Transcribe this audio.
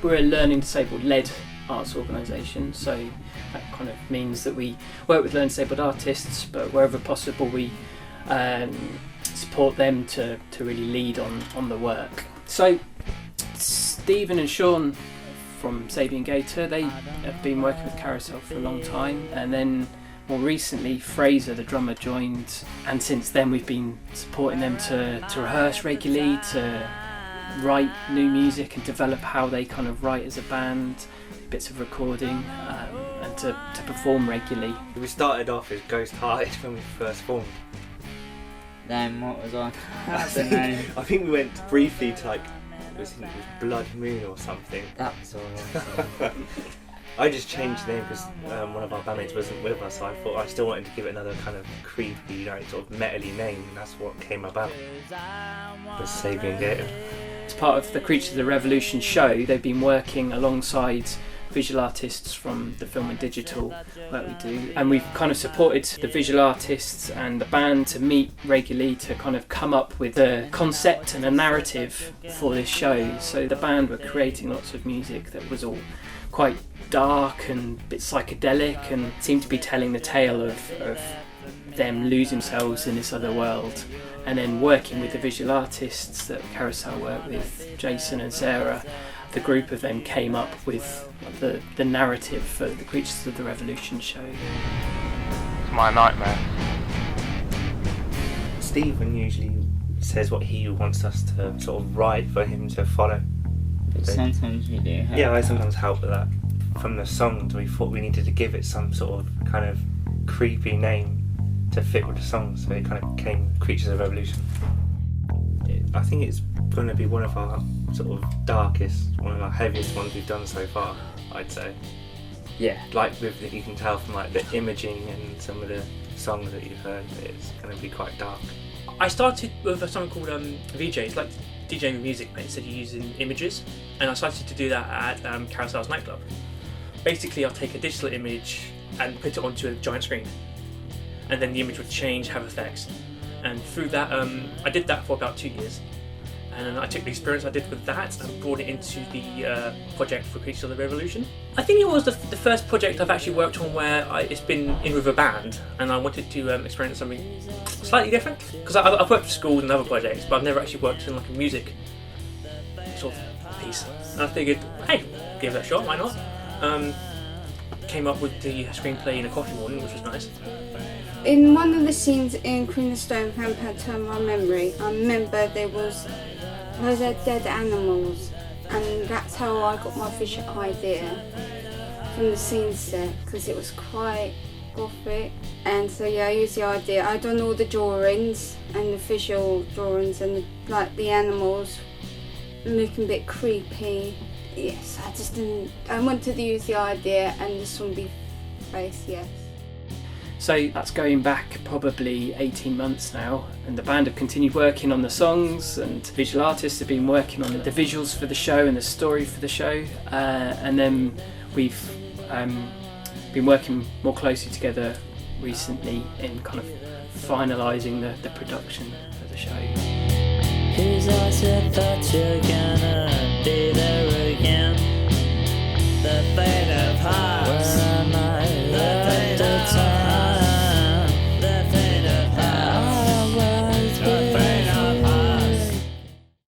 we're a learning disabled-led arts organisation, so that kind of means that we work with learning disabled artists, but wherever possible we support them to really lead on the work. So Stephen and Sean from Sabian Gator, they have been working with Carousel for a long time, and then more recently Fraser, the drummer, joined, and since then we've been supporting them to rehearse regularly, to write new music and develop how they kind of write as a band, bits of recording, and to perform regularly. We started off as Ghost Hearted when we first formed. Then what was I? I think we went briefly to like, it was Blood Moon or something. That was alright. I just changed the name because one of our bandmates wasn't with us, so I thought I still wanted to give it another kind of creepy, sort of metal-y name, and that's what came about. Was Sabian Gator. As part of the Creatures of the Revolution show, they've been working alongside visual artists from the film and digital work we do, and we've kind of supported the visual artists and the band to meet regularly to kind of come up with a concept and a narrative for this show. So the band were creating lots of music that was all quite dark and a bit psychedelic and seemed to be telling the tale of them losing themselves in this other world, and then working with the visual artists that Carousel work with, Jason and Sarah. The group of them came up with the narrative for the Creatures of the Revolution show. It's my nightmare. Stephen usually says what he wants us to sort of write for him to follow. But sometimes you do help. Yeah, I sometimes help with that. From the songs, we thought we needed to give it some sort of kind of creepy name to fit with the song, so it kind of became Creatures of Revolution. I think it's going to be one of our sort of darkest, one of our heaviest ones we've done so far, I'd say. Yeah. Like you can tell from like the imaging and some of the songs that you've heard, it's going to be quite dark. I started with something called VJ. It's like DJing with music, but instead of using images, and I started to do that at Carousel's nightclub. Basically, I'll take a digital image and put it onto a giant screen, and then the image would change, have effects, and through that I did that for about 2 years, and I took the experience I did with that and brought it into the project for Creatures of the Revolution. I think it was the first project I've actually worked on where it's been in with a band, and I wanted to experience something slightly different, because I've worked for schools and other projects, but I've never actually worked in like a music sort of piece, and I figured, hey, give it a shot, why not? Came up with the screenplay in a coffee morning, which was nice. In one of the scenes in Queen of Stone, Vampire Turn My Memory, I remember there was loads of dead animals, and that's how I got my visual idea from the scene set, because it was quite gothic. And so yeah, I used the idea. I done all the drawings and the visual drawings and the animals looking a bit creepy. Yes, I wanted to use the idea and this one be based, yes. So that's going back probably 18 months now, and the band have continued working on the songs, and visual artists have been working on the visuals for the show and the story for the show, and then we've been working more closely together recently in kind of finalising the production for the show. Whose eyes have thought you're gone?